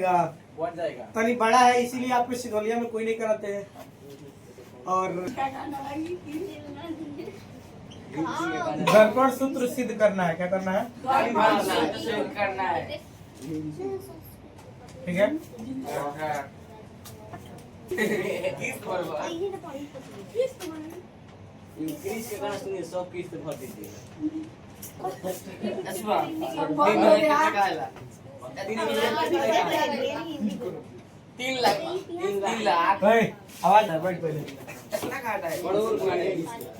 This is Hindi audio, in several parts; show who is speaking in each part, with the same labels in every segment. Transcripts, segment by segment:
Speaker 1: पहुंच जाएगा।
Speaker 2: तनी बड़ा है इसीलिए आपको सिंगोलिया में कोई नहीं कराते हैं। और दर्पण सूत्र सिद्ध करना है। क्या करना है?
Speaker 1: करना है।
Speaker 2: ठीक है।
Speaker 1: इंक्रीज के गाना सुनिए, 100 किस्त भर दीजिए। 3 लाख।
Speaker 2: आवाज है, बैठ पहले।
Speaker 1: कितना काटा है? करोड़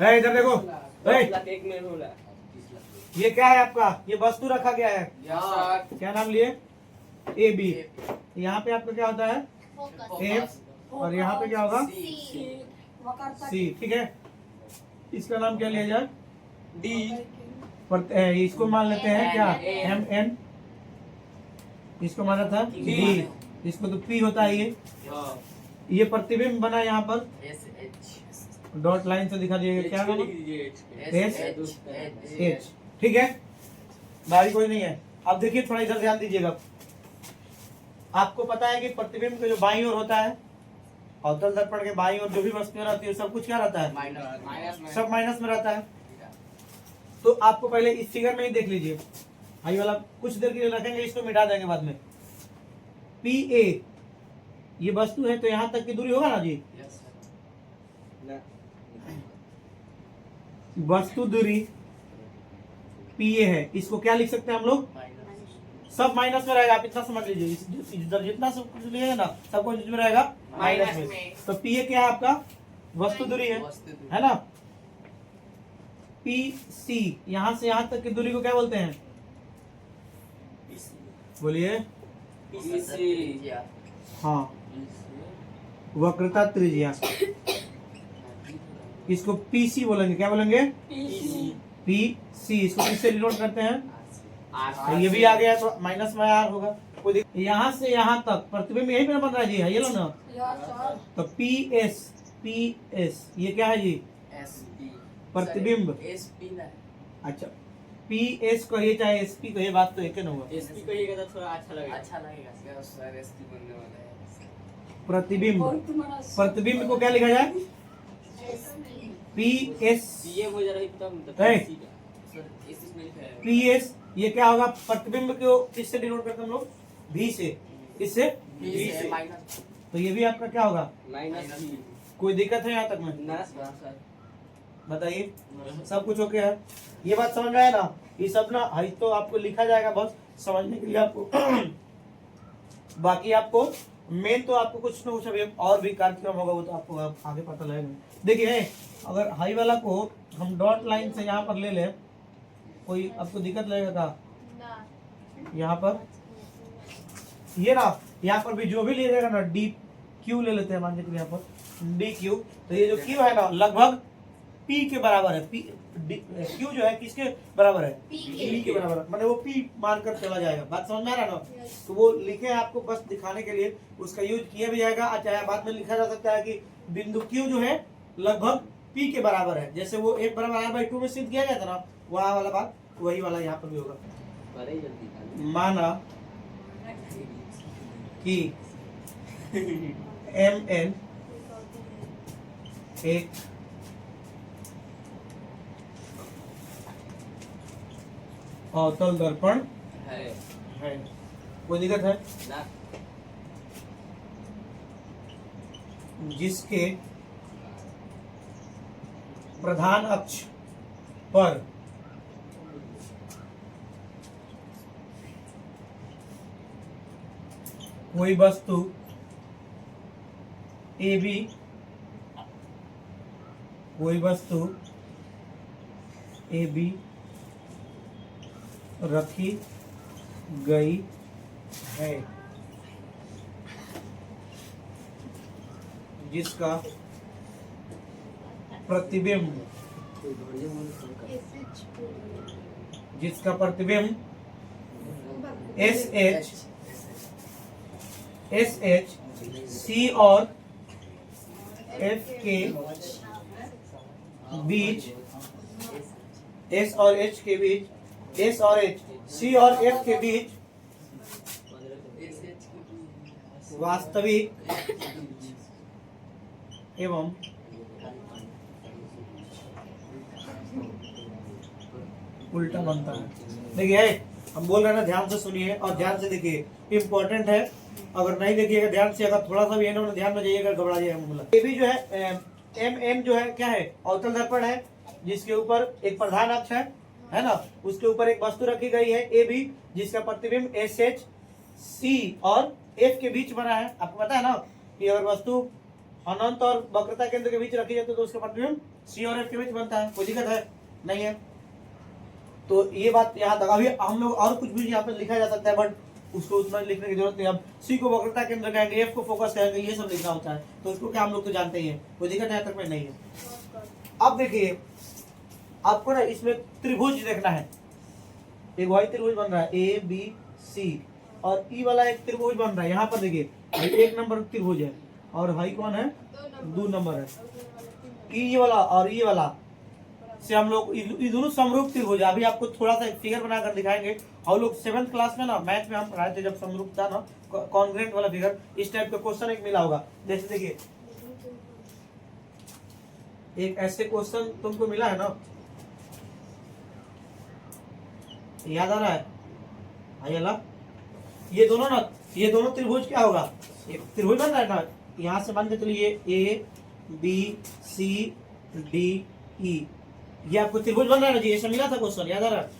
Speaker 2: इधर देखो।
Speaker 1: 10 लाख एक में होला।
Speaker 2: ये क्या है आपका? ये वस्तु रखा गया है।
Speaker 1: यार
Speaker 2: क्या नाम लिए? A B. यहाँ पे आपका क्या होता है? एफ। और यहाँ पे क्या होगा? सी। ठीक है। इसका नाम क्या लिया जाए? डी। इसको मान लेते हैं क्या? M N. इसको माना था डी। इसको तो पी होता है। ये प्रतिबिंब बना यहाँ पर। डॉट लाइन से दिखा दीजिएगा। क्या नाम? S H. ठीक है। बारी कोई नहीं है। अब देखिए, थोड़ा इधर ध्यान दीजिएगा। आपको पता है कि प्रतिबिंब के जो बाईं ओर होता है, अवतल दर्पण के बाईं ओर जो भी वस्तुएं रहती है सब कुछ क्या रहता है? सब माइनस में रहता है। तो आपको पहले इस फिगर में ही देख लीजिए। आई वाला कुछ देर के लिए रखेंगे, इसको मिटा देंगे बाद में। पी ए ये वस्तु है, तो यहां तक की दूरी होगा ना जी? वस्तु दूरी पी ए है। इसको क्या लिख सकते हैं हम लोग? सब माइनस में रहेगा। आप इतना समझ लीजिए, इधर जितना सब कुछ लिएगा ना, सब कुछ में रहेगा माइनस में। तो पी ए क्या है आपका? वस्तु दूरी है ना? पी सी यहां से यहां तक की दूरी को क्या बोलते हैं? बोलिए। हाँ, वक्रता त्रिज्या। इसको पीसी बोलेंगे। क्या बोलेंगे? पीसी। इसको किससे डिनोट करते हैं? तो ये भी आ गया तो माइनस में आर होगा। यहाँ से यहाँ तक प्रतिबिंब यही पे बन रहा है जी। है ये लो ना। तो पी एस ये क्या है जी? प्रतिबिंब। अच्छा, पी एस कहिए चाहे एस पी कहिए, बात तो एक ही ना हुआ।
Speaker 1: एसपी कहिएगा तो थोड़ा अच्छा लगेगा सर। एसपी बनने वाला है।
Speaker 2: प्रतिबिंब। प्रतिबिंब को क्या लिखा जाए? P S.
Speaker 1: पीएम हो जा रही तब
Speaker 2: पी एस ये क्या होगा? प्रतिबिंब को किससे डिनोट करते हैं हम लोग? भी से। इससे
Speaker 1: भी से माइनस।
Speaker 2: तो ये भी आपका क्या होगा?
Speaker 1: माइनस।
Speaker 2: कोई दिक्कत है यहाँ तक में?
Speaker 1: ना सर
Speaker 2: बताइए। सब कुछ ओके है? ये बात समझ में आया ना? ये सब ना हाई तो आपको लिखा जाएगा बस समझने के लिए आपको। बाकी आपको मेन तो आपको कुछ ना कुछ अभी और भी कार्यक्रम होगा, वो तो आपको आगे पता लगेगा। देखिए, अगर हाई वाला को हम डॉट लाइन से यहाँ पर ले लें, कोई आपको दिक्कत लगेगा का? यहाँ पर ये ना, यहाँ पर भी जो भी ले जाएगा ना, डी क्यू ले लेते हैं मान लीजिए यहाँ पर डी क्यू। तो ये जो क्यू है ना, लगभग पी के बराबर है। पी क्यू जो है किसके बराबर है? पी के बराबर है। मतलब वो पी मानकर चला जाएगा। बात समझ में आ रहा है ना? तो वो लिखे आपको बस दिखाने के लिए, उसका यूज किया भी जाएगा। चाहे बाद में लिखा जा सकता है कि बिंदु क्यू जो है लगभग पी के बराबर है। जैसे वो 1 बराबर r/2 में सिद्ध किया गया था ना, वहाँ वाला बात वही वाला यहाँ पर भी होगा। माना कि एम एन एक अवतल दर्पण है। कोई दिक्कत है
Speaker 1: ना?
Speaker 2: जिसके प्रधान अक्ष पर कोई वस्तु ए बी, कोई वस्तु ए बी रखी गई है, जिसका प्रतिबिंब एस एच सी और एफ के बीच, एस और एच के बीच, एस और एच सी और एफ के बीच वास्तविक एवं उल्टा बनता है। देखिए हम बोल रहे हैं ना, ध्यान से सुनिए और ध्यान से देखिए, इम्पोर्टेंट है। अगर नहीं देखिएगा ध्यान से, अगर थोड़ा सा भी इन्होंने ध्यान में जाइएगा घबरा जाइएगा मामला। ये भी जो है एम जो है क्या है, अवतल दर्पण है, जिसके ऊपर एक प्रधान अक्ष है ना, उसके ऊपर एक वस्तु रखी गई है ए बी, जिसका प्रतिबिंब एस एच सी और एफ के बीच बना है। आपको पता है ना कि अगर वस्तु अनंत और वक्रता केंद्र के बीच रखी जाती है तो उसका प्रतिबिंब सी और एफ के बीच बनता है। कोई दिक्कत है नहीं है। तो ये बात यहाँ तक। अभी हम लोग और कुछ भी यहाँ पे लिखा जा सकता है, बट उसको उतना लिखने की जरूरत नहीं। अब सी को वक्रता केंद्र कहेंगे, एफ को फोकस कहेंगे, ये सब लिखना होता है, तो उसको क्या हम लोग तो जानते ही हैं। कोई दिक्कत यहाँ तक में नहीं है। अब देखिए आपको ना इसमें त्रिभुज देखना है। एक वाई त्रिभुज बन रहा है ए बी सी, और ई वाला एक त्रिभुज बन रहा है। यहाँ पर देखिए एक नंबर त्रिभुज है और हाई कौन है, 2 नंबर है। ई वाला और ई वाला से हम लोग ये दोनों समरूप त्रिभुज। अभी आपको थोड़ा सा एक फिगर बनाकर दिखाएंगे। हम लोग 7th क्लास में ना मैथ में हम पढ़ाए थे, जब समरूप था ना, कॉन्ग्रेंट वाला फिगर, इस टाइप का क्वेश्चन एक मिला होगा। जैसे देखिए एक ऐसे क्वेश्चन तुमको मिला है ना, याद आ रहा है? अल्लाह, ये दोनों त्रिभुज क्या होगा, एक त्रिभुज बन रहा है ना। यहाँ से मान के चलिए A B C D E, ये आपको त्रिभुज बन रहा है ना जी, ऐसा मिला था क्वेश्चन, याद आ रहा है?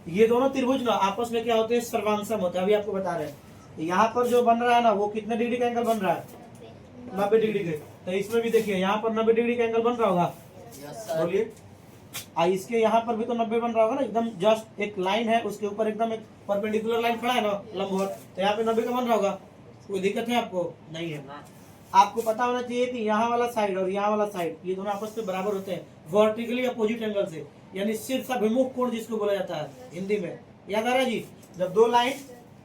Speaker 2: ये दोनों त्रिभुज ना आपस में क्या होते हैं, सर्वांगसम होते हैं। अभी आपको बता रहे हैं यहाँ पर जो बन रहा है ना, वो कितने डिग्री का एंगल बन रहा है, 90 डिग्री के। तो इसमें भी देखिए यहाँ पर 90 डिग्री का एंगल बन रहा होगा, बोलिए। इसके यहाँ पर भी तो 90 बन रहा होगा ना, एकदम जस्ट एक लाइन है, उसके ऊपर एकदम एक परपेंडिकुलर लाइन खड़ा है ना, लंबवत, तो यहाँ पे 90 का बन रहा होगा। कोई दिक्कत है आपको? नहीं है। आपको पता होना चाहिए कि यहाँ वाला साइड और यहाँ वाला साइड, ये दोनों आपस में बराबर होते हैं वर्टिकली अपोजिट एंगल से, यानी शीर्षाभिमुख कोण जिसको बोला जाता है हिंदी में। याद आ रहा है जी? जब दो लाइन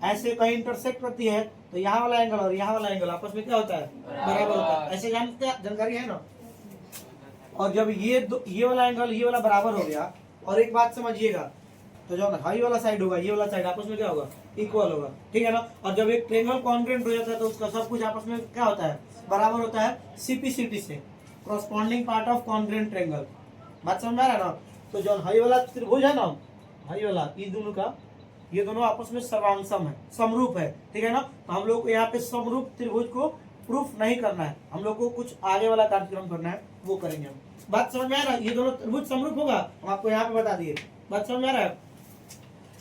Speaker 2: ऐसे कहीं इंटरसेक्ट करती है तो यहाँ वाला एंगल और यहाँ वाला एंगल आपस में क्या होता है, बराबर होता है। ऐसे जानकारी है ना। और जब ये वाला एंगल ये वाला बराबर हो गया, और एक बात समझिएगा, तो जो हाई वाला साइड होगा ये वाला साइड आपस में क्या होगा, इक्वल होगा, ठीक है ना। और जब एक ट्रायंगल कॉन्ग्रुएंट हो जाता है तो उसका सब कुछ आपस में क्या होता है, बराबर होता है सीपीसीटी से, corresponding part of congruent triangle. बात समझ आ रहा है ना। तो जो हाई वाला त्रिभुज है ना, हाई वाला, ये दोनों आपस में सर्वांगसम है, समरूप है, ठीक है ना। तो हम लोग को यहाँ पे समरूप त्रिभुज को प्रूफ नहीं करना है, हम लोग को कुछ आगे वाला कार्यक्रम करना है, वो करेंगे हम। बात समझ में आ रहा है? ये दोनों त्रिभुज समरूप होगा, हम आपको यहाँ पे बता दिए। बात समझ में आ रहा है?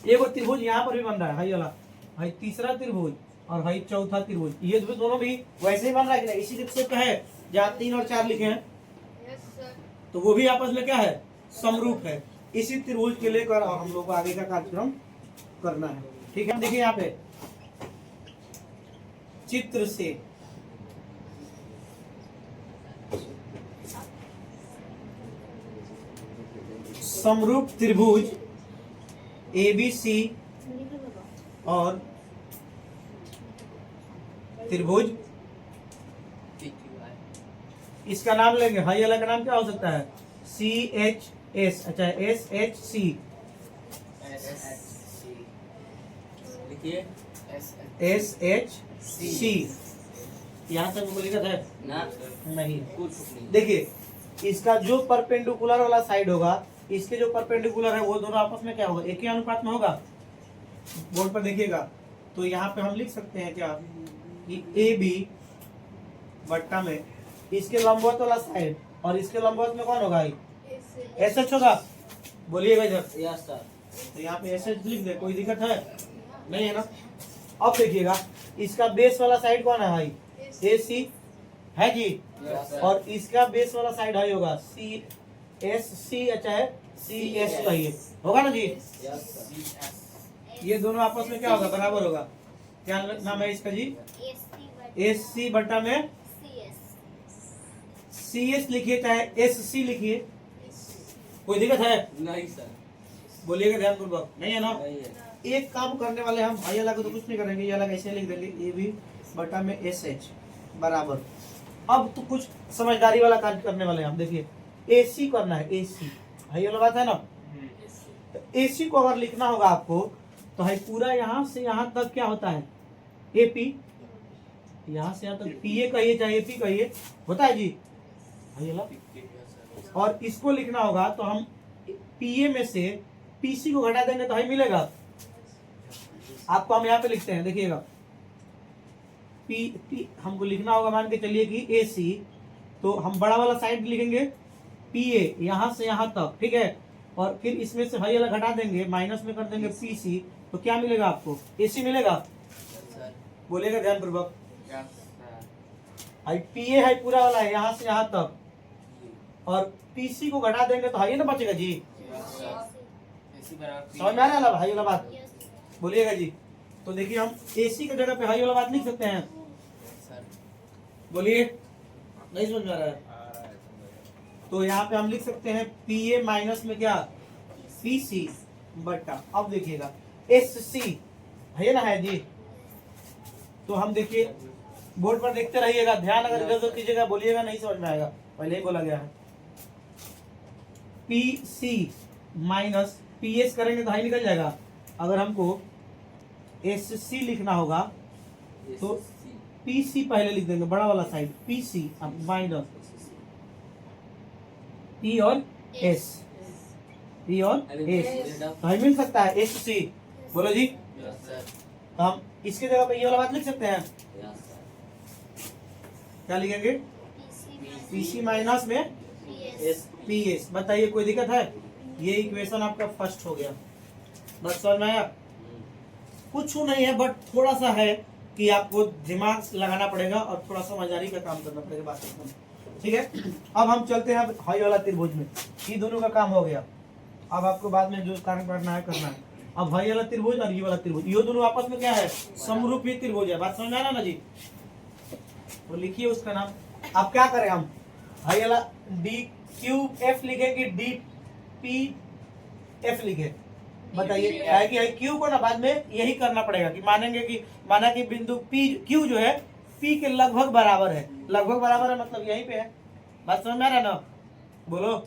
Speaker 2: एक त्रिभुज यहाँ पर भी बन रहा है, हाई वाला, हाई तीसरा त्रिभुज और हाई चौथा त्रिभुज, ये दोनों भी वैसे ही बन रहा है कि नहीं, इसी से है जहाँ 3 और 4 लिखे हैं, तो वो भी आपस में क्या है, समरूप है। इसी त्रिभुज के लेकर हम लोग को आगे का कार्यक्रम करना है, ठीक है। देखिए यहाँ पे चित्र से समरूप त्रिभुज ABC और त्रिभुज, इसका नाम लेंगे, हाई वाला का नाम क्या हो सकता है, CHS, अच्छा SHC, लिखिए SHC। यहाँ तक वो लिखा है ना? नहीं, देखिए इसका जो परपेंडिकुलर वाला साइड होगा, इसके जो परपेंडिकुलर है वो दोनों आपस में क्या होगा, एक ही अनुपात में होगा। बोर्ड पर देखिएगा, तो यहाँ पे हम लिख सकते हैं क्या कि AB बट्टा में इसके लंबवत वाला साइड और इसके लंबवत में कौन होगा, SH होगा। बोलिएगा इधर। Yes sir. तो यहाँ पे SH लिख दे, कोई दिक्कत है नहीं है ना। अब देखिएगा इसका बेस वाला साइड कौन है, हाई, AC है जी। और इसका बेस वाला साइड हाई होगा, CSC, अच्छा है CS चाहिए होगा ना जी। ये दोनों आपस में क्या होगा, बराबर होगा। क्या नाम है इसका जी, SC बट्टा में CS लिखिए चाहे SC लिखिए, कोई दिक्कत है नहीं सर। बोलिएगा ध्यान पूर्वक, नहीं है ना। एक काम करने वाले हम, भाई अलग तो कुछ नहीं करेंगे, ये अलग ऐसे लिख देंगे AB बटा में SH बराबर। अब तो कुछ समझदारी वाला कार्य करने वाले हम, देखिए AC करना है, AC भाई वाला बात है ना। तो AC को अगर लिखना होगा आपको, तो है पूरा यहाँ से यहाँ तक क्या होता है, AP, यहाँ से यहाँ तक पीए कहिए चाहे पी कहिए, होता है जी। और इसको लिखना होगा तो हम पीए में से पीसी को घटा देंगे तो हाई मिलेगा आपको। हम यहाँ पे लिखते हैं, देखिएगा पी हमको लिखना होगा, मान के चलिए कि ए सी, तो हम बड़ा वाला साइड लिखेंगे पीए यहाँ से यहाँ तक, ठीक है। और फिर इसमें से हाई वाला घटा देंगे, माइनस में कर देंगे पीसी, तो क्या मिलेगा आपको, एसी मिलेगा। बोलेगा ध्यान पूर्वक, पीए है पूरा वाला है यहाँ से यहाँ तक, और पीसी को घटा देंगे तो हाई ना बचेगा जी। समझ में आ रहा है हाई वाला बात, बोलिएगा जी। तो देखिए हम एसी की जगह पे हाई वाला बात लिख सकते हैं, बोलिए, नहीं समझ में आ रहा है। तो यहाँ पे हम लिख सकते हैं पीए माइनस में क्या, पीसी बटा, अब देखिएगा एससी है ना, है जी। तो हम देखिए बोर्ड पर देखते रहिएगा, ध्यान अगर इधर उधर कीजिएगा बोलिएगा, नहीं समझ में आएगा, पहले ही बोला गया है। पीसी माइनस पीएस करेंगे तो हाई निकल जाएगा। अगर हमको एससी लिखना होगा तो पीसी पहले लिख देंगे, बड़ा वाला साइड पीसी माइनस पी और एस, पी और एस, तो हाई मिल सकता है एससी, बोलो जी। तो हम इसके जगह पे ये वाला बात लिख सकते हैं, क्या लिखेंगे, पीसी माइनस में पीएस। बताइए कोई दिक्कत है, ये इक्वेशन आपका फर्स्ट हो गया, बस समझ में आया। कुछ नहीं है, बट थोड़ा सा है कि आपको दिमाग लगाना पड़ेगा और थोड़ा समझदारी का काम करना पड़ेगा बात में, ठीक है। अब हम चलते हैं हाई वाला त्रिभुज में, ये दोनों का काम हो गया। अब आपको बाद में जो कारण करना है करना है। अब हाई वाला त्रिभुज और ये वाला त्रिभुज, ये दोनों आपस में क्या है, समरूपी त्रिभुज है, बात समझ में आ रहा ना जी। तो लिखिए उसका नाम, अब क्या करें हम, हाई वाला डी क्यू एफ लिखे कि डी पी एफ लिखे, बताइए। है कि क्यू को ना बाद में यही करना पड़ेगा कि मानेंगे कि माना कि बिंदु पी क्यू जो है पी के लगभग बराबर है, लगभग बराबर है मतलब यहीं पे है, बात समझ में आ रहा है ना, बोलो।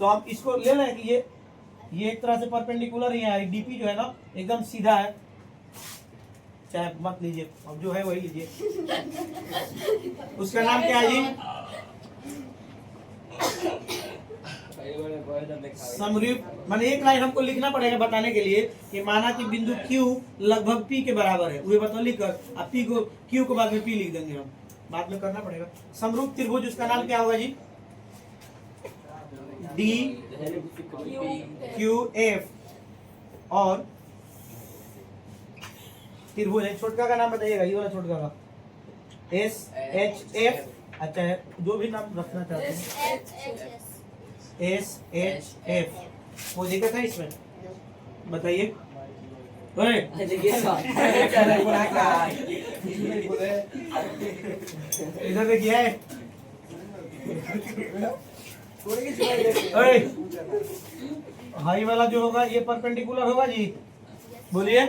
Speaker 2: तो हम इसको ले लें कि ये एक तरह से परपेंडिकुलर ही है, डीपी जो है ना एकदम सीधा है, चाहे मत लीजिए, अब जो है वही लीजिए। उसका नाम क्या है जी, समरूप। माने एक लाइन हमको लिखना पड़ेगा बताने के लिए कि माना कि बिंदु Q लगभग P के बराबर है, वही बता लिखकर अब P को Q को बाद में P लिख देंगे, हम बाद में करना पड़ेगा। समरूप त्रिभुज, उसका नाम क्या होगा जी, D Q F, और त्रिभुज है छोटका का नाम बताइएगा, ये वाला छोटका का S H F, अच्छा है जो भी नाम रखना चाहते हैं, एस एच एफ, वो दिक्कत है इसमें, बताइए। इधर देखिए, हाई वाला जो होगा ये परपेंडिकुलर होगा जी, बोलिए।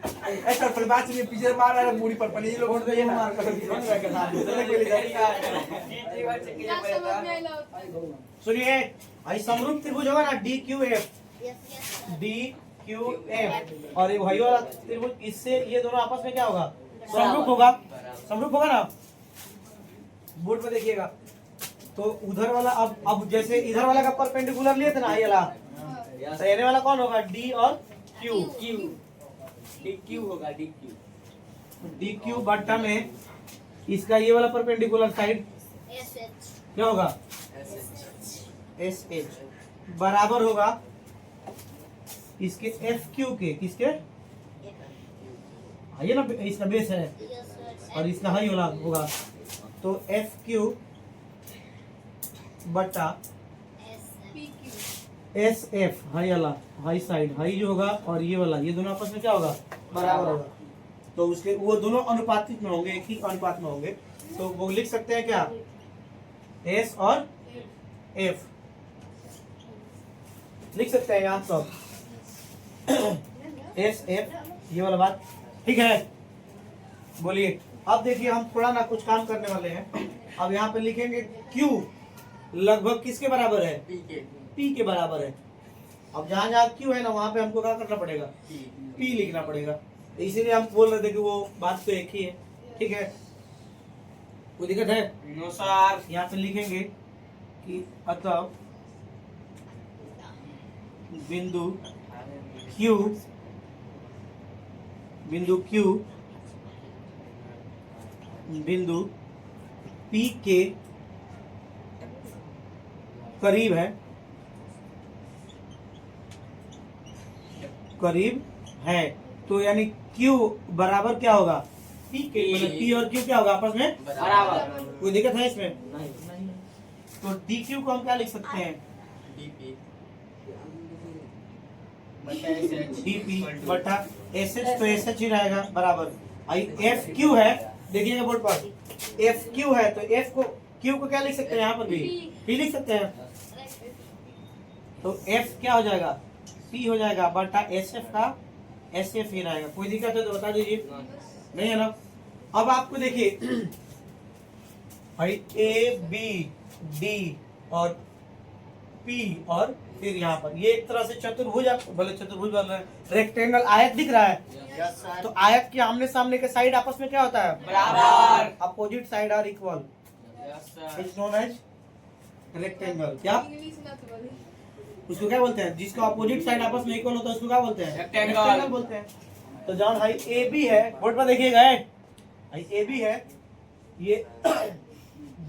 Speaker 2: ऐसा बात में पीछे मार रहा है मुड़ी पर पनी लोग उठ गए मार कर सुनिए। भाई समरूप त्रिभुज होगा ना D Q F, D Q F, और ये भाई वाला त्रिभुज, इससे ये दोनों आपस में क्या होगा, समरूप होगा, समरूप होगा ना। बोर्ड पे देखिएगा, तो उधर वाला अब जैसे इधर वाला का परपेंडिकुलर लिए थे ना ये वाला, तो ये वाला कौन होगा, डी और क्यू,
Speaker 1: डी क्यू होगा,
Speaker 2: डी क्यू बट्टा में इसका ये वाला परपेंडिकुलर साइड क्या होगा, एस एच, बराबर होगा इसके एफ क्यू के, किसके, ये ना इसका बेस है और इसका हाई वाला होगा, तो एफ क्यू बट्टा एस एफ, हाई वाला, हाई साइड, हाई जो होगा और ये वाला, ये दोनों आपस में क्या होगा, बराबर होगा। तो उसके वो दोनों अनुपातिक में होंगे, एक ही अनुपात में होंगे, तो वो लिख सकते हैं क्या, एस और एफ लिख सकते हैं यहाँ सब, एस एफ, ये वाला बात ठीक है, बोलिए। अब देखिए हम थोड़ा ना कुछ काम करने वाले हैं, अब यहाँ पे लिखेंगे Q लगभग किसके बराबर है, P के बराबर है। अब जहां जहां Q है ना वहां पे हमको क्या करना पड़ेगा, P लिखना पड़ेगा। इसीलिए हम बोल रहे थे कि वो बात तो एक ही है। ठीक है, कोई दिक्कत है?
Speaker 1: No sir.
Speaker 2: यहाँ पे लिखेंगे कि अतः बिंदु Q बिंदु P के करीब है, तो यानी Q बराबर क्या होगा? P के, मतलब P और Q क्या होगा आपस में?
Speaker 1: बराबर।
Speaker 2: कोई दिक्कत है इसमें?
Speaker 1: नहीं।
Speaker 2: तो DQ को हम क्या लिख सकते हैं?
Speaker 1: डीपी
Speaker 2: DP बटा SH, तो SH ही रहेगा बराबर। आई FQ है, देखिएगा बोर्ड पर, FQ है तो F को Q को क्या लिख सकते हैं? यहाँ पर भी P लिख सकते हैं, तो F क्या हो जाएगा? P हो जाएगा बटा SF का SF ही रहेगा। कोई दिक्कत है तो बता दीजिए, नहीं है ना? अब आपको देखिए भाई A B D और P और फिर यहाँ पर ये एक तरह से चतुर्भुज, आपको भले चतुर्भुज बोल रहे हैं, रेक्टेंगल आयत दिख रहा है।
Speaker 1: Yes sir.
Speaker 2: तो आयत के आमने सामने के साइड आपस में क्या होता है?
Speaker 1: बराबर।
Speaker 2: Opposite side are equal,
Speaker 1: yes sir.
Speaker 2: It's known as rectangle. क्या उसको क्या बोलते हैं? जिसका अपोजिट साइड आपस में इक्वल होता है उसको क्या बोलते हैं?
Speaker 1: रेक्टेंगल
Speaker 2: बोलते हैं। तो जहाँ भाई ए बी है, बोर्ड पर देखिएगा, भाई ए बी है, ये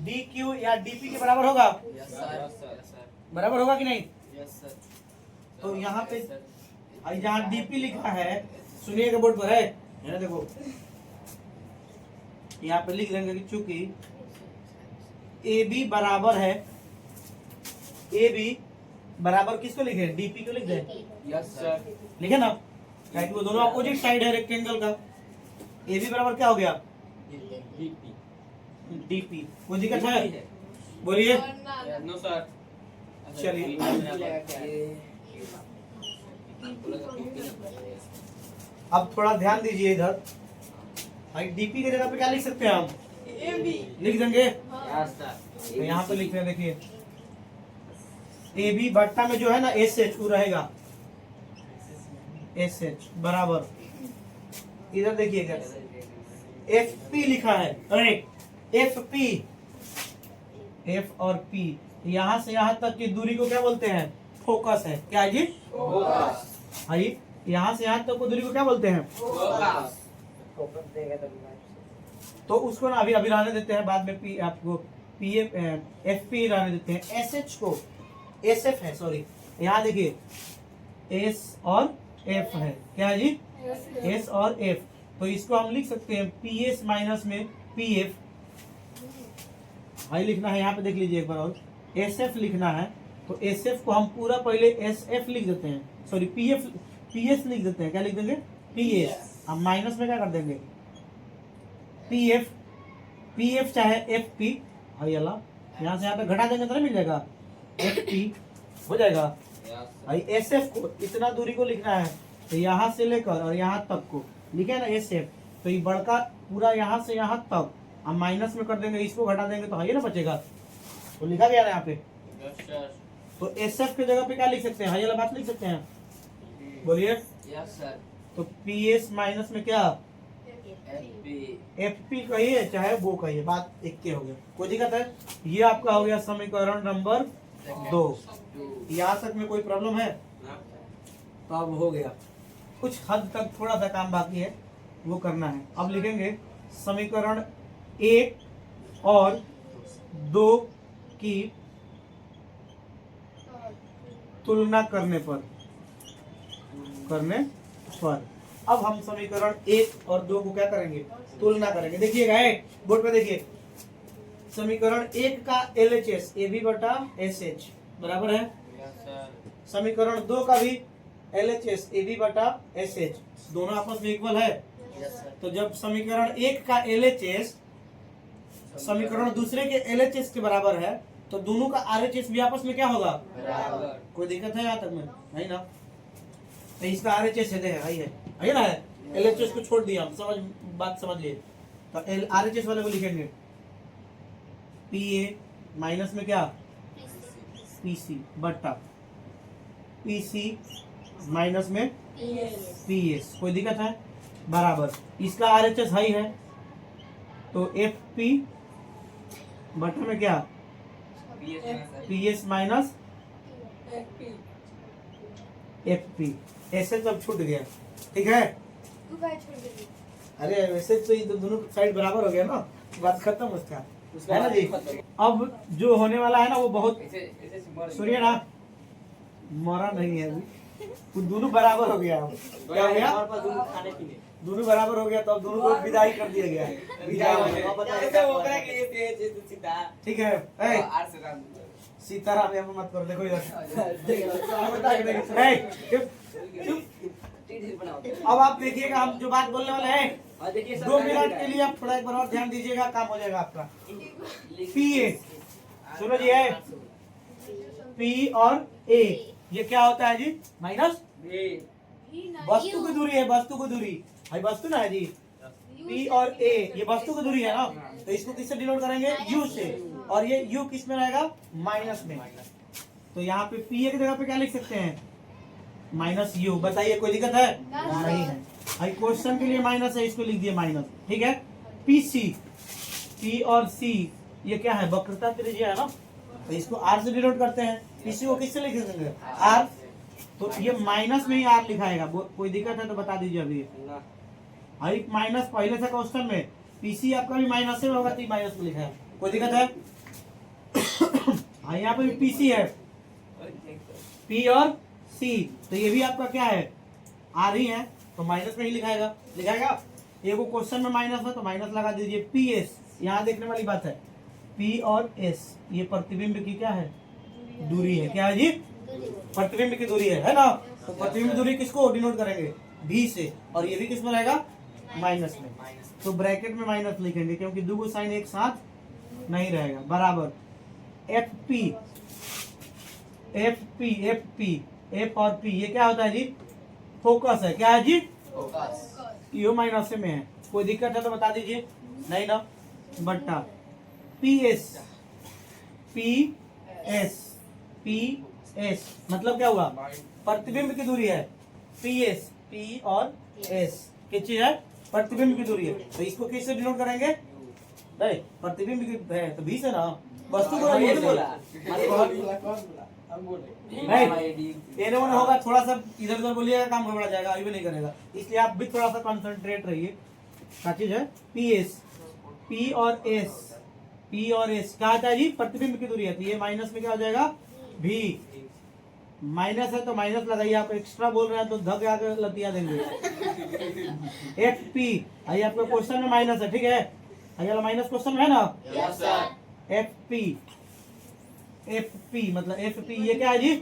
Speaker 2: डी क्यू या डीपी के बराबर होगा?
Speaker 1: Yes sir.
Speaker 2: बराबर होगा कि नहीं?
Speaker 1: Yes sir.
Speaker 2: तो यहाँ पे जहाँ डीपी लिखा है, सुनिएगा बोर्ड पर है ना, देखो यहाँ पे लिख देंगे कि चूंकि ए बी बराबर है, ए बी बराबर किसको लिखे? डीपी को लिख दे।
Speaker 1: Yes sir.
Speaker 2: लिखे ना, क्या कि वो दोनों अपोजिट साइड है रेक्टेंगल का। ए बी बराबर क्या हो गया?
Speaker 1: डीपी।
Speaker 2: डीपी। कोई दिक्कत है? बोलिए।
Speaker 1: No sir.
Speaker 2: चलिए। अब थोड़ा ध्यान दीजिए इधर, भाई डीपी की जगह पे क्या लिख सकते हैं हम? लिख देंगे।
Speaker 1: Yes sir.
Speaker 2: तो यहाँ पे लिख रहे हैं, देखिए ए बी बट्टा में जो है ना एस एच वो रहेगा, एस एच बराबर, इधर देखिएगा एफ पी लिखा है, करेक्ट, एफ पी, एफ और पी, यहाँ से यहाँ तक की दूरी को क्या बोलते हैं? फोकस है। क्या है जी?
Speaker 1: फोकस।
Speaker 2: भाई यहाँ से यहाँ तक को दूरी को क्या बोलते हैं?
Speaker 1: फोकस।
Speaker 2: तो उसको ना अभी रहने देते हैं, बाद में पी आपको पी एफ पी रहने देते हैं। एस एच को एस एफ है, सॉरी, यहाँ देखिए एस और एफ है। क्या है जी? एस और एफ। तो इसको हम लिख सकते हैं पी एस माइनस में पी एफ। भाई लिखना है, यहाँ पे देख लीजिए एक बार और, एस एफ लिखना है तो एस एफ को हम पूरा पहले एस एफ लिख देते हैं, सॉरी पी एस लिख देते हैं। क्या लिख देंगे? P S. हम माइनस में क्या कर देंगे? पी एफ चाहे एफ पी, भाई अल्लाह यहाँ से यहाँ तक घटा देंगे तो नहीं मिल जाएगा? एफ पी हो जाएगा। भाई एस एफ को इतना दूरी को लिखना है, तो यहाँ से लेकर और यहाँ तक को लिखे ना एस एफ, तो ये बड़का पूरा यहाँ से यहाँ तक हम माइनस में कर देंगे, इसको घटा देंगे तो ये ना बचेगा। तो लिखा गया ना यहाँ पे। तो एस एफ की जगह पे क्या लिख सकते हैं? हाई वाला बात लिख सकते हैं, बोलिए।
Speaker 1: Yes sir.
Speaker 2: तो पी एस माइनस में क्या? एफ पी कहिए चाहे वो कहिए, बात एक के हो गया। कोई दिक्कत है? ये आपका हो गया समीकरण नंबर 2। यहाँ तक में कोई प्रॉब्लम है? तो अब हो गया, कुछ हद तक थोड़ा सा काम बाकी है वो करना है। अब लिखेंगे समीकरण 1 और 2 की तुलना करने पर अब हम समीकरण 1 और 2 को क्या करेंगे? तुलना करेंगे। देखिएगा बोर्ड पे देखिए, समीकरण 1 का LHS ए बी बटा एस एच बराबर है, समीकरण 2 का भी LHS ए बी बटा एस एच, दोनों आपस में इक्वल है। तो जब समीकरण 1 का LHS समीकरण दूसरे के LHS के बराबर है, तो दोनों का RHS भी आपस में क्या होगा? बराबर। कोई दिक्कत है यहाँ तक में? नहीं ना? तो इसका RHS है ना, LHS को छोड़ दिया हम, बात समझिए। तो RHS वाले को लिखेंगे PA माइनस में क्या? PC बटा PC माइनस में PS। कोई दिक्कत है? बराबर इसका RHS हाई है तो FP बटे में क्या PS माइनस FP ऐसे सब छूट गया ठीक है। अरे वैसे तो ये तो दोनों साइड बराबर हो गया ना, बात खत्म उसका है ना जी। अब जो होने वाला है ना वो बहुत सुनिए ना, मरा नहीं है अभी, वो दोनों बराबर हो गया। क्या हो गया? दोनों बराबर हो गया तो अब दोनों को विदाई कर दिया गया है। ठीक है सीताराम यहाँ मत कर, देखो अब आप देखिएगा हम जो बात बोलने वाले हैं 2 मिनट के लिए आप थोड़ा एक बार और ध्यान दीजिएगा, काम हो जाएगा आपका। PA सुनो जी है P और A ये क्या होता है जी? माइनस वस्तु की दूरी है, वस्तु की दूरी भाई वस्तु ना है जी। P और A ये वस्तु की दूरी है ना, तो इसको किससे डिनोट करेंगे? U से, और ये U किस में रहेगा? माइनस में। तो यहाँ पे PA की जगह पे क्या लिख सकते हैं? Minus U। बताइए कोई दिक्कत है? नहीं है भाई, क्वेश्चन के लिए माइनस है, इसको लिख दिए माइनस। ठीक है PC P और C ये क्या है? वक्रता त्रिज्या है ना, तो इसको R से डिनोट करते हैं। PC को किससे लिख देंगे? R। तो ये माइनस में ही R लिखाएगा, कोई दिक्कत है तो बता दीजिए अभी। भाई माइनस पहले से क्वेश्चन में PC आपका भी माइनस से होगा तो माइनस को लिखा है, कोई दिक्कत है? यहाँ पे भी PC है P और C, तो ये भी आपका क्या है? R ही है, तो माइनस में ही लिखाएगा। एक वो क्वेश्चन में माइनस है तो माइनस लगा दीजिए। PS यहाँ देखने वाली बात है, P और S ये प्रतिबिंब की क्या है? दूरी है। क्या है जी? प्रतिबिंब की दूरी है ना। तो प्रतिबिंब दूरी किसको डिनोट करेंगे? V से, और ये भी किस में रहेगा? माइनस में। तो ब्रैकेट में माइनस लिखेंगे क्योंकि दो साइन एक साथ नहीं रहेगा। बराबर FP F और P ये क्या होता है जी? फोकस है। क्या है जी? फोकस। यो माइनस में है, कोई दिक्कत है तो बता दीजिए। नहीं ना, बट्टा PS मतलब क्या हुआ? प्रतिबिंब की दूरी है। PS P और S क्या चीज है? प्रतिबिंब की दूरी है, तो इसको किससे डिनोट करेंगे? नहीं प्रतिबिंब की है तो 20 है ना, वस्तु को नहीं होगा। थोड़ा सा इधर उधर बोलिएगा काम गड़बड़ा जाएगा, अभी भी नहीं करेगा, इसलिए आप भी थोड़ा सा कंसंट्रेट रहिए। क्या चीज है? PS P और S क्या आता है जी? प्रतिबिंब की दूरी है, तो ये माइनस में क्या हो जाएगा? V। माइनस है तो माइनस लगाइए, आप एक्स्ट्रा बोल रहे हैं तो धक आकर लतिया देंगे। FP आइए आपका क्वेश्चन में माइनस है, ठीक है? आइए माइनस क्वेश्चन है ना। Yes sir. FP मतलब FP ये क्या है जी?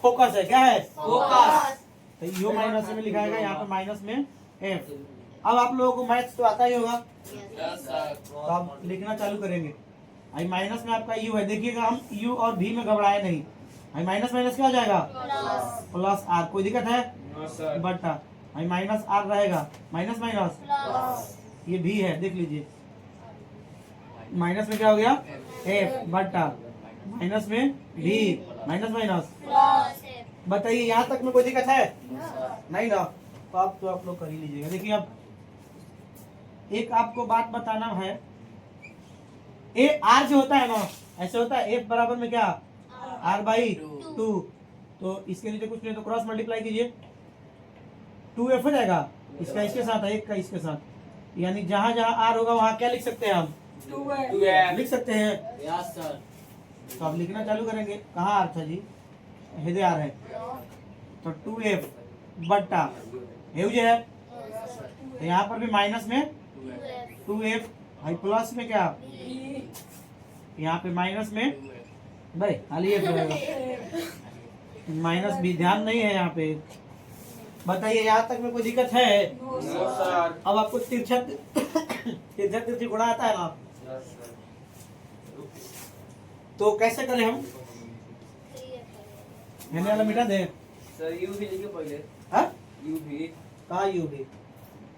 Speaker 2: फोकस है। क्या है? फोकस। तो यो माइनस में लिखाएगा, यहाँ पे माइनस में F। अब आप लोगों को मैथ्स तो आता ही होगा, तो आप लिखना चालू करेंगे। आई माइनस में आपका U है, देखिएगा हम U और V में घबराए नहीं। आई माइनस माइनस क्या हो जाएगा? Plus R। कोई दिक्कत है? बटा आई माइनस R रहेगा, माइनस माइनस ये V है, देख लीजिए। माइनस में क्या हो गया? F बटा माइनस में V, माइनस माइनस। बताइए यहाँ तक में कोई दिक्कत है? नहीं ना, तो आप लोग कर ही लीजिएगा। देखिए अब एक आपको बात बताना है, R जो होता है ना ऐसे होता है, F बराबर में क्या? R/2। तो इसके नीचे कुछ नहीं तो क्रॉस मल्टीप्लाई कीजिए, 2F हो जाएगा। इसका इसके साथ है, एक का इसके साथ, यानी जहां जहां R होगा वहां क्या लिख सकते हैं हम? 2F लिख सकते हैं। Yes sir. तो अब लिखना चालू करेंगे। कहाँ R था जी? हेदे R है, तो 2F बट्टा ये है, तो यहाँ पर भी माइनस में 2F, भाई प्लस में क्या? यहाँ पे माइनस में भाई खाली F रहेगा, माइनस भी ध्यान नहीं है यहाँ पे। बताइए यहाँ तक में कोई दिक्कत है? अब आपको तिरछा तिरछी गुणा आता है ना, तो कैसे करें हम? मैंने वाला मिटा दे
Speaker 1: सर। यू भी लिखिए पहले।
Speaker 2: हाँ
Speaker 1: यू भी
Speaker 2: कहाँ? यू भी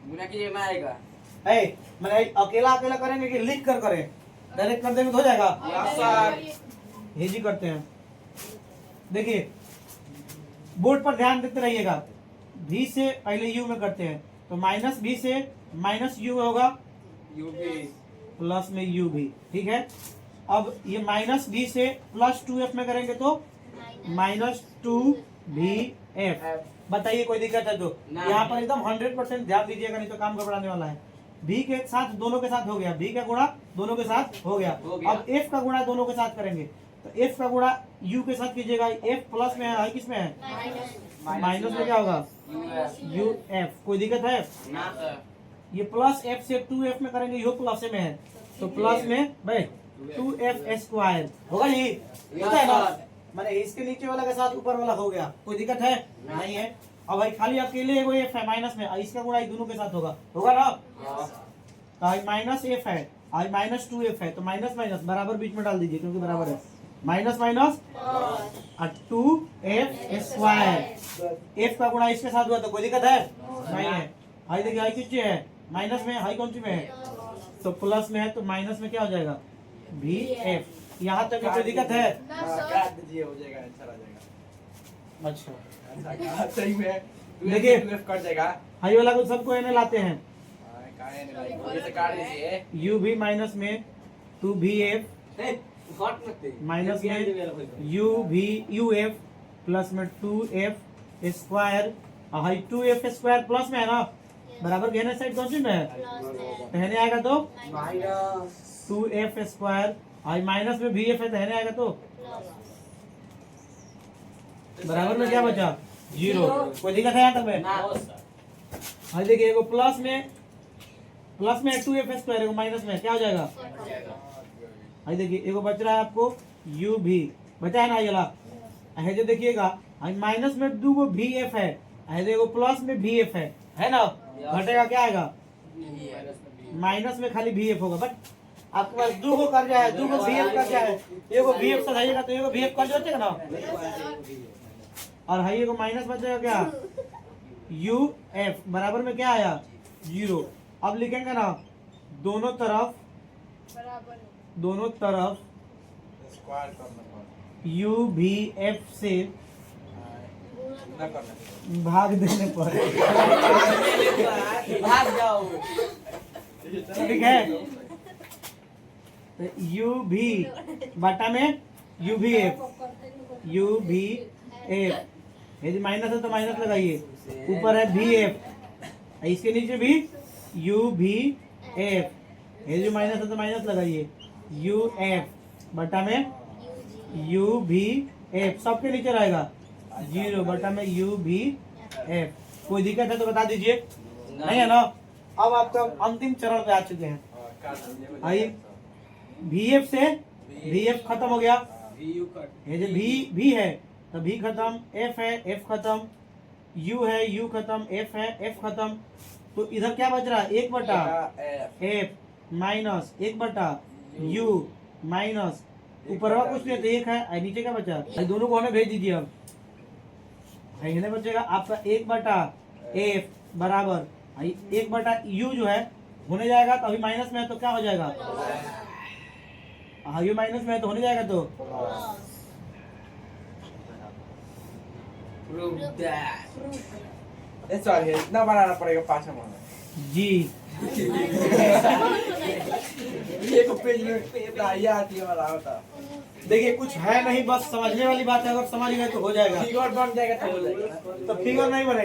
Speaker 1: गुना कीजिए में आएगा।
Speaker 2: मैंने अकेला करेंगे कि लिख कर करें? डायरेक्ट कर देंगे तो हो जाएगा।
Speaker 1: Yes sir.
Speaker 2: हेजी करते हैं। देखिए बोर्ड पर ध्यान देते रहिएगा, V से पहले U में करते हैं, तो माइनस बी से माइनस यू होगा
Speaker 1: यू भी
Speaker 2: प्लस में यू भी, ठीक है। अब ये माइनस बी से प्लस 2f में करेंगे तो माइनस 2vf। बताइए कोई दिक्कत है तो? यहाँ पर एकदम 100% ध्यान दीजिएगा, नहीं तो काम गड़बड़ाने वाला है। v के साथ दोनों के साथ हो गया, v का गुणा दोनों के साथ हो गया। अब f का गुणा दोनों के साथ करेंगे, तो f का गुणा u के साथ कीजिएगा। f प्लस में है, किस में है? माइनस में क्या होगा? uf। कोई दिक्कत है?
Speaker 1: ना सर।
Speaker 2: ये प्लस f से 2f में करेंगे, यो प्लस में है तो प्लस में भाई 2f स्क्वायर होगा। ये होता है ना, माने इसके नीचे वाला के साथ ऊपर वाला हो गया। कोई दिक्कत है? नहीं है। अब भाई खाली अकेले वो f है माइनस में, इसका गुणा दोनों के साथ होगा ना। तो आई माइनस f है, आई माइनस 2f है, तो माइनस माइनस बराबर बीच में डाल दीजिए क्योंकि बराबर है। Minus minus 2f square. f का गुणा इसके साथ हुआ तो कोई दिक्कत है? नहीं है। आई देखिए आई किस है? माइनस में। आई कौन सी में है? तो प्लस में है, तो माइनस में क्या हो जाएगा? vf। यहाँ तक कोई दिक्कत है?
Speaker 3: काट दीजिए, हो जाएगा, आंसर आ जाएगा।
Speaker 2: अच्छा
Speaker 3: सही में
Speaker 2: देखिए,
Speaker 3: 2f कट जाएगा।
Speaker 2: हाई वाला को सबको एने लाते हैं।
Speaker 3: काहे नहीं भाई, ये से काट दीजिए।
Speaker 2: u भी माइनस में 2vf
Speaker 1: हॉट मत
Speaker 2: माइनस में u भी uf प्लस में 2f square. High 2f square plus में है ना, बराबर कहने साइड कौन सी में है? कहने आएगा तो
Speaker 1: minus
Speaker 2: 2f square. High minus में vf है, कहने आएगा तो बराबर में क्या बचा? 0। कोई दिक्कत है यहाँ तक में?
Speaker 1: ना सर।
Speaker 2: हाँ देखिए, एगो प्लस में 2f स्क्वायर, एगो माइनस में क्या हो जाएगा? हाँ देखिए, एगो बच रहा है आपको u भी बचा है ना, ये वाला है जो देखिएगा। माइनस में 2 vf है, एगो प्लस में vf है ना। घटेगा क्या आएगा? माइनस में खाली vf होगा, बट आपके पास 2 को कर जाए, 2 को vf कर जाए, एगो vf से जाइएगा तो एगो vf कर जाएगा ना, और हाई एगो माइनस बचेगा क्या? uf बराबर में क्या आया? 0। अब लिखेंगे ना दोनों तरफ
Speaker 3: स्क्वायर करना
Speaker 2: u भी f से
Speaker 3: ना करना।
Speaker 2: भाग देने पर
Speaker 1: भाग जाओ।
Speaker 2: ठीक है। तो u भी बटा में u भी f, यदि माइनस है तो माइनस लगाइए, ऊपर है भी f, इसके नीचे भी u भी f, यदि माइनस है तो माइनस लगाइए, u f बटा में u भी f, सबके नीचे रहेगा 0 बटा में u भी f। कोई दिक्कत है तो बता दीजिए, नहीं है ना। अब आपका अंतिम चरण पे आ चुके हैं।
Speaker 3: काट दीजिए।
Speaker 2: आइए, vf से vf खत्म हो गया,
Speaker 1: यू कट
Speaker 2: ये जो v है तो v खत्म, f है f खत्म, u है u खत्म, f है f खत्म। तो इधर क्या बच रहा है? 1 बटा f माइनस 1 बटा u माइनस ऊपर वाला कुछ नहीं, तो 1 है, और नीचे क्या बचा? दोनों को हमें भेज दीजिए। अब इन्हें बचेगा आपका 1 बटा f बराबर 1 बटा u जो है होने जाएगा, तो अभी माइनस में है तो क्या हो जाएगा? हाँ, u माइनस में है तो होने जाएगा तो
Speaker 1: प्रूव दैट।
Speaker 3: सॉरी, इतना बनाना पड़ेगा 5 नंबर
Speaker 2: जी।
Speaker 3: एक पेज में ये आती है वाला होता।
Speaker 2: देखिए कुछ है नहीं, बस समझने वाली बात है, अगर समझ गए तो हो जाएगा।
Speaker 3: फिगर बन जाएगा तो हो जाएगा।
Speaker 2: तो फिगर नहीं बनेगा।